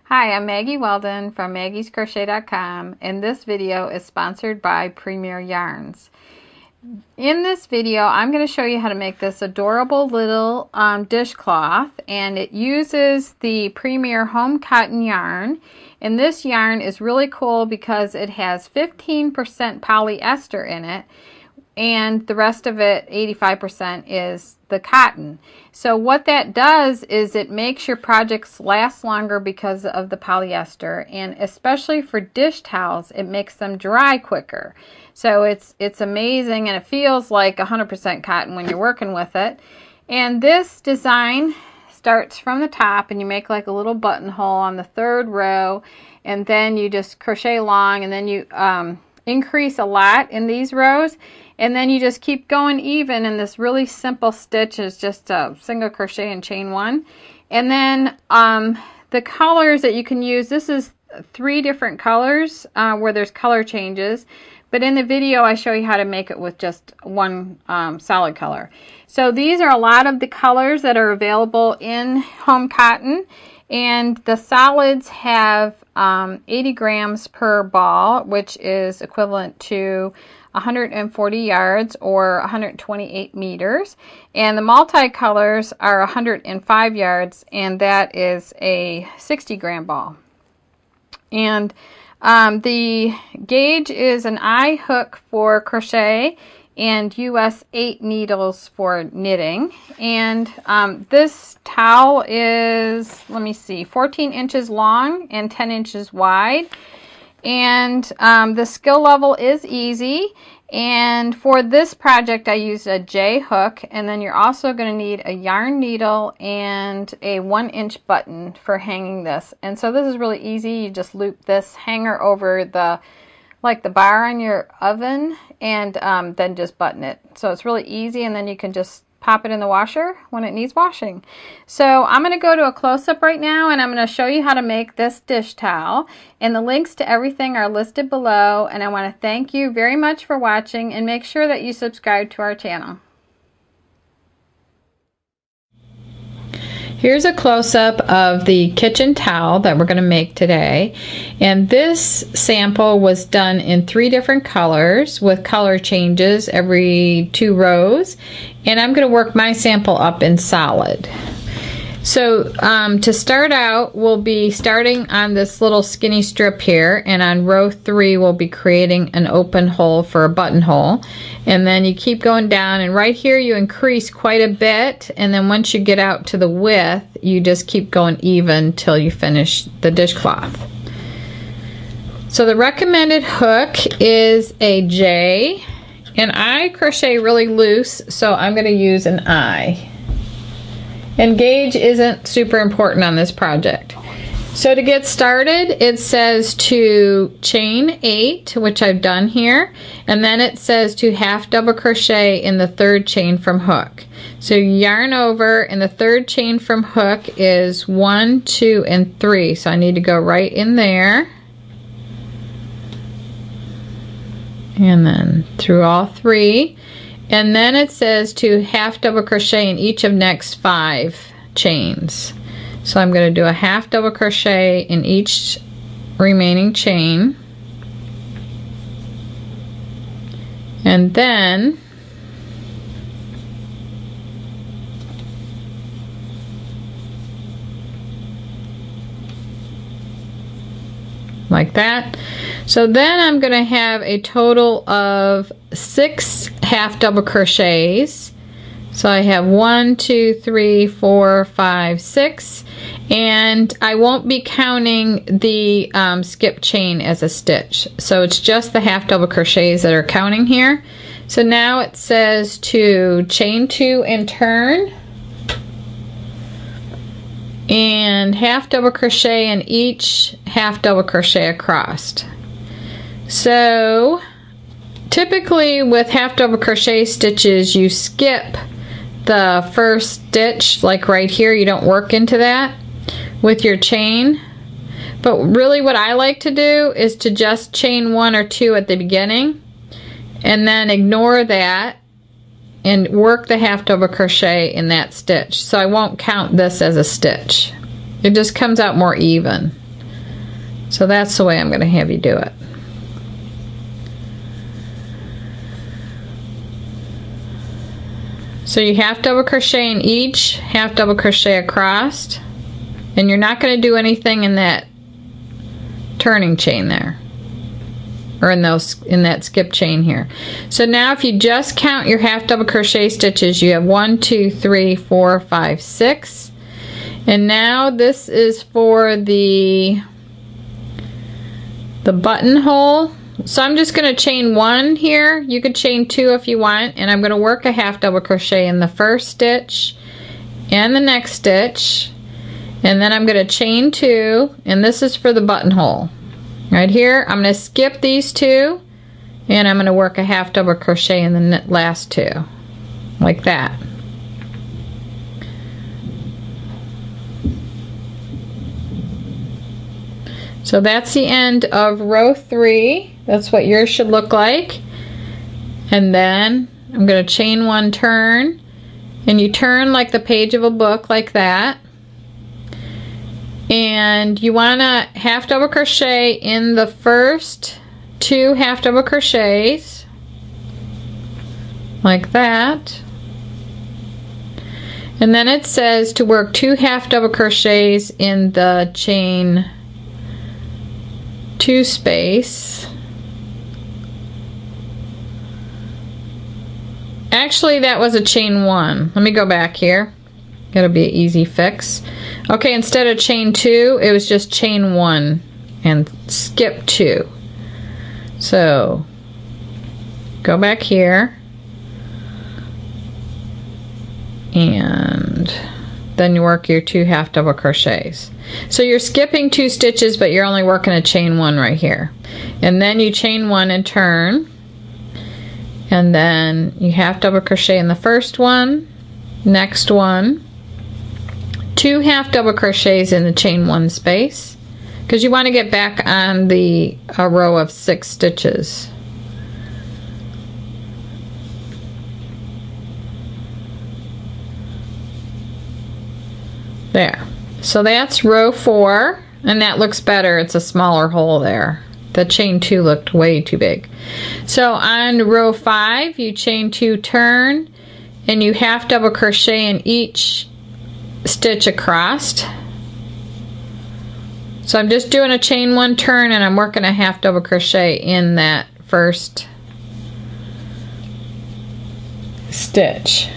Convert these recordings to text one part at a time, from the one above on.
Hi, I'm Maggie Weldon from maggiescrochet.com, and this video is sponsored by Premier Yarns. In this video, I'm going to show you how to make this adorable little dishcloth, and it uses the Premier Home Cotton yarn. And this yarn is really cool because it has 15% polyester in it, and the rest of it, 85%, is the cotton. So what that does is it makes your projects last longer because of the polyester, and especially for dish towels, it makes them dry quicker. So it's amazing, and it feels like 100% cotton when you're working with it. And this design starts from the top, and you make like a little buttonhole on the third row, and then you just crochet along, and then you increase a lot in these rows, and then you just keep going even, and this really simple stitch is just a single crochet and chain one. And then the colors that you can use, this is 3 different colors where there's color changes, but in the video I show you how to make it with just one solid color. So these are a lot of the colors that are available in Home Cotton, and the solids have 80 grams per ball, which is equivalent to 140 yards or 128 meters, and the multicolors are 105 yards, and that is a 60 gram ball. And the gauge is an I hook for crochet and US 8 needles for knitting. And this towel is, let me see, 14 inches long and 10 inches wide. And the skill level is easy, and for this project I used a J hook, and then you're also going to need a yarn needle and a 1-inch button for hanging this. And so this is really easy. You just loop this hanger over the bar on your oven, and then just button it. So it's really easy, and then you can just pop it in the washer when it needs washing. So I'm going to go to a close-up right now, and I'm going to show you how to make this dish towel, and the links to everything are listed below. And I want to thank you very much for watching, and make sure that you subscribe to our channel. Here's a close-up of the kitchen towel that we're going to make today, and this sample was done in 3 different colors with color changes every 2 rows, and I'm going to work my sample up in solid. So to start out, we'll be starting on this little skinny strip here, and on row 3 we'll be creating an open hole for a buttonhole, and then you keep going down, and right here you increase quite a bit, and then once you get out to the width you just keep going even till you finish the dishcloth. So the recommended hook is a J, and I crochet really loose, so I'm going to use an I. And gauge isn't super important on this project. So to get started, it says to chain 8, which I've done here, and then it says to half double crochet in the 3rd chain from hook. So yarn over, and the 3rd chain from hook is 1, 2, and 3. So I need to go right in there, and then through all 3. And then it says to half double crochet in each of next 5 chains. So I'm going to do a half double crochet in each remaining chain, and then like that. So then I'm going to have a total of 6 half double crochets. So I have 1, 2, 3, 4, 5, 6, and I won't be counting the skip chain as a stitch. So it's just the half double crochets that are counting here. So now it says to chain 2 and turn, and half double crochet in each half double crochet across. So typically with half double crochet stitches you skip the first stitch, like right here. You don't work into that with your chain, but really what I like to do is to just chain 1 or 2 at the beginning, and then ignore that and work the half double crochet in that stitch. So I won't count this as a stitch. It just comes out more even. So that's the way I'm going to have you do it. So you half double crochet in each, half double crochet across, and you're not going to do anything in that turning chain there, or in that skip chain here. So now if you just count your half double crochet stitches, you have 1, 2, 3, 4, 5, 6. And now this is for the buttonhole. So I'm just going to chain 1 here. You could chain 2 if you want, and I'm going to work a half double crochet in the first stitch and the next stitch, and then I'm going to chain 2, and this is for the buttonhole. Right here, I'm going to skip these 2, and I'm going to work a half double crochet in the last 2, like that. So that's the end of row 3. That's what yours should look like. And then I'm going to chain 1, turn, and you turn like the page of a book, like that. And you want to half double crochet in the first 2 half double crochets, like that. And then it says to work 2 half double crochets in the chain 2 space. Actually, that was a chain 1. Let me go back here. It'll be an easy fix. Okay, instead of chain 2, it was just chain 1 and skip 2. So go back here, and then you work your 2 half double crochets. So you're skipping 2 stitches, but you're only working a chain 1 right here. And then you chain 1 and turn, and then you half double crochet in the first one, next one, 2 half double crochets in the chain 1 space, because you want to get back on the row of 6 stitches. There. So that's row 4, and that looks better. It's a smaller hole there. The chain 2 looked way too big. So on row 5, you chain 2, turn, and you half double crochet in each stitch across. So I'm just doing a chain 1, turn, and I'm working a half double crochet in that first stitch.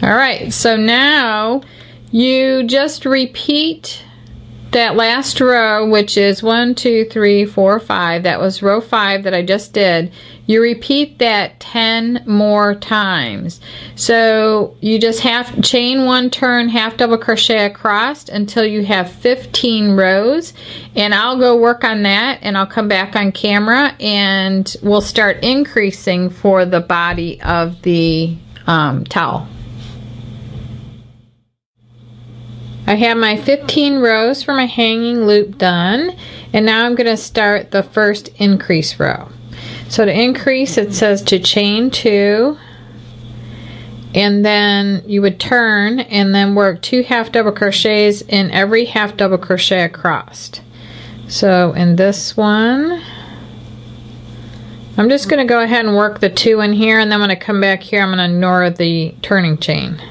Alright, so now you just repeat that last row, which is 1, 2, 3, 4, 5. That was row 5 that I just did. You repeat that 10 more times. So you just chain 1, turn, half double crochet across until you have 15 rows. And I'll go work on that, and I'll come back on camera, and we'll start increasing for the body of the towel. I have my 15 rows for my hanging loop done, and now I'm going to start the first increase row. So to increase, it says to chain 2, and then you would turn and then work 2 half double crochets in every half double crochet across. So in this one, I'm just going to go ahead and work the 2 in here, and then when I come back here, I'm going to ignore the turning chain.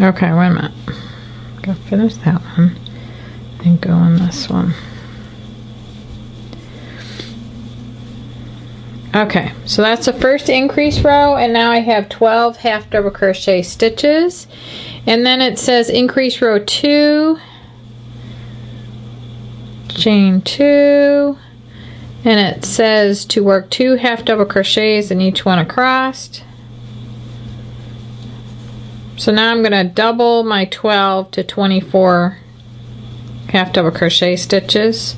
Okay, wait a minute. Gotta finish that one and go on this one. Okay, so that's the first increase row, and now I have 12 half double crochet stitches, and then it says increase row 2, chain 2, And it says to work 2 half double crochets in each one across. So now I'm going to double my 12 to 24 half double crochet stitches.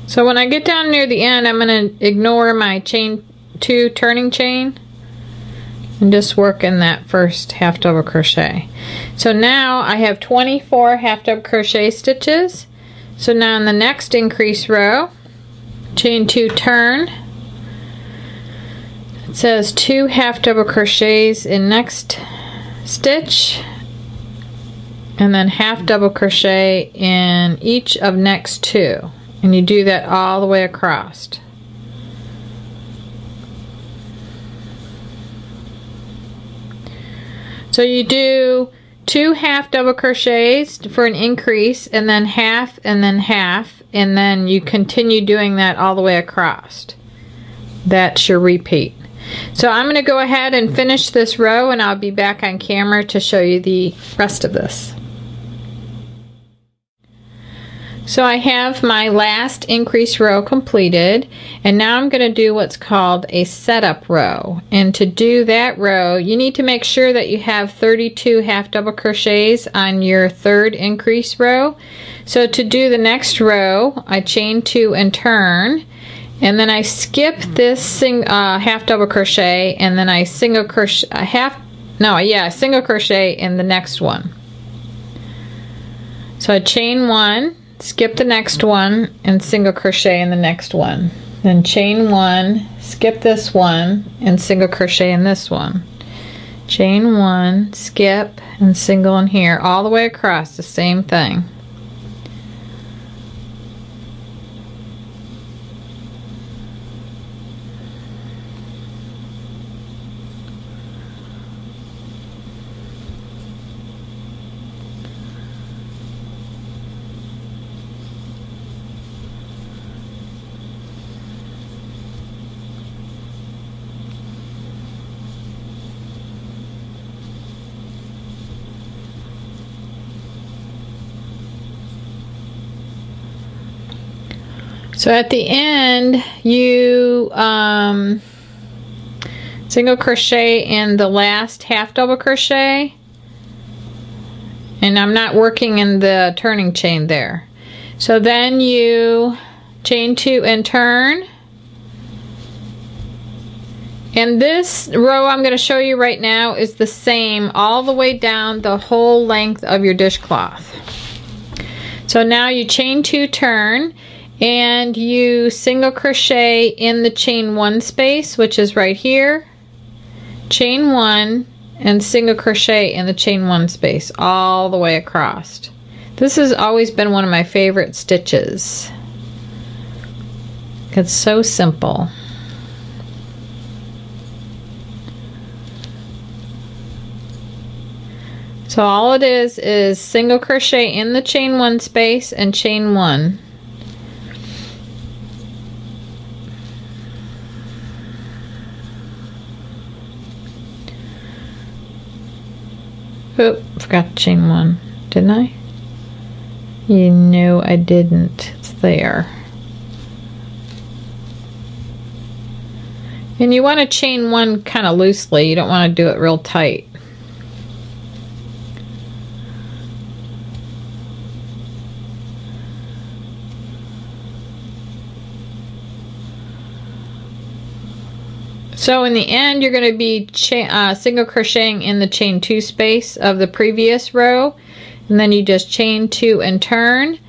So when I get down near the end, I'm going to ignore my chain 2 turning chain and just work in that first half double crochet. So now I have 24 half double crochet stitches. So now in the next increase row, chain 2 turn. It says 2 half double crochets in next stitch, and then half double crochet in each of next 2. And you do that all the way across. So you do 2 half double crochets for an increase, and then half, and then you continue doing that all the way across. That's your repeat. So I'm going to go ahead and finish this row, and I'll be back on camera to show you the rest of this. So I have my last increase row completed, and now I'm going to do what's called a setup row. And to do that row, you need to make sure that you have 32 half double crochets on your third increase row. So to do the next row, I chain 2 and turn, and then I skip this half double crochet, and then I single crochet single crochet in the next one. So I chain 1, skip the next one, and single crochet in the next one. Then chain 1, skip this one, and single crochet in this one. Chain 1, skip, and single in here, all the way across, the same thing. So at the end, you single crochet in the last half double crochet, and I'm not working in the turning chain there. So then you chain 2 and turn, and this row I'm going to show you right now is the same all the way down the whole length of your dishcloth. So now you chain 2, turn, and you single crochet in the chain 1 space, which is right here, chain 1, and single crochet in the chain 1 space all the way across. This has always been one of my favorite stitches. It's so simple. So all it is single crochet in the chain 1 space and chain 1. Oh, forgot to chain 1, didn't I? You know I didn't. It's there. And you want to chain 1 kind of loosely. You don't want to do it real tight. So in the end, you're going to be single crocheting in the chain 2 space of the previous row, and then you just chain 2 and turn,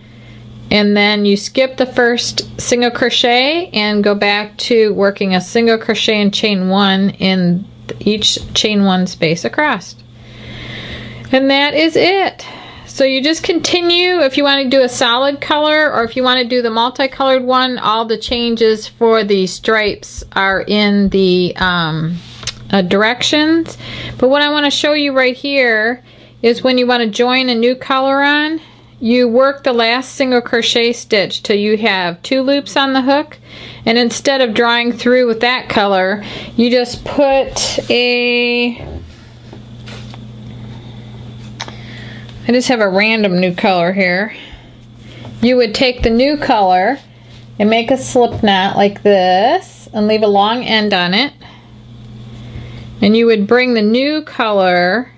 and then you skip the first single crochet and go back to working a single crochet and chain 1 in each chain 1 space across. And that is it. So you just continue. If you want to do a solid color or if you want to do the multicolored one, all the changes for the stripes are in the directions. But what I want to show you right here is when you want to join a new color on, you work the last single crochet stitch till you have 2 loops on the hook, and instead of drawing through with that color, you just put I just have a random new color here. You would take the new color and make a slip knot like this and leave a long end on it, and you would bring the new color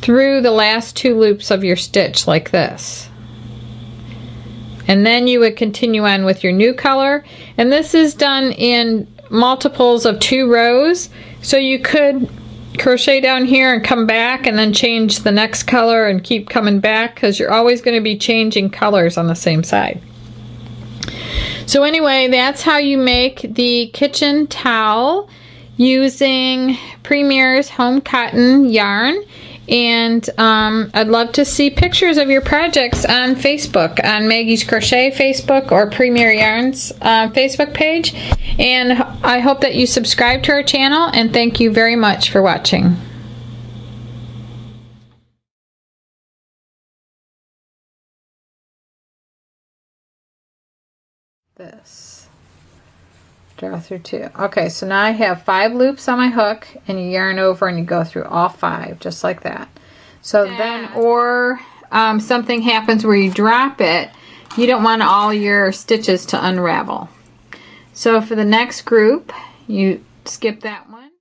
through the last 2 loops of your stitch like this. And then you would continue on with your new color, and this is done in multiples of 2 rows, so you could crochet down here and come back and then change the next color and keep coming back, because you're always going to be changing colors on the same side. So anyway, that's how you make the kitchen towel using Premier's home cotton yarn. And I'd love to see pictures of your projects on Facebook, on Maggie's Crochet Facebook or Premier Yarns Facebook page. And I hope that you subscribe to our channel, and thank you very much for watching. This. Draw through 2. Okay, so now I have 5 loops on my hook, and you yarn over and you go through all 5 just like that. So then, or something happens where you drop it, you don't want all your stitches to unravel. So for the next group, you skip that one.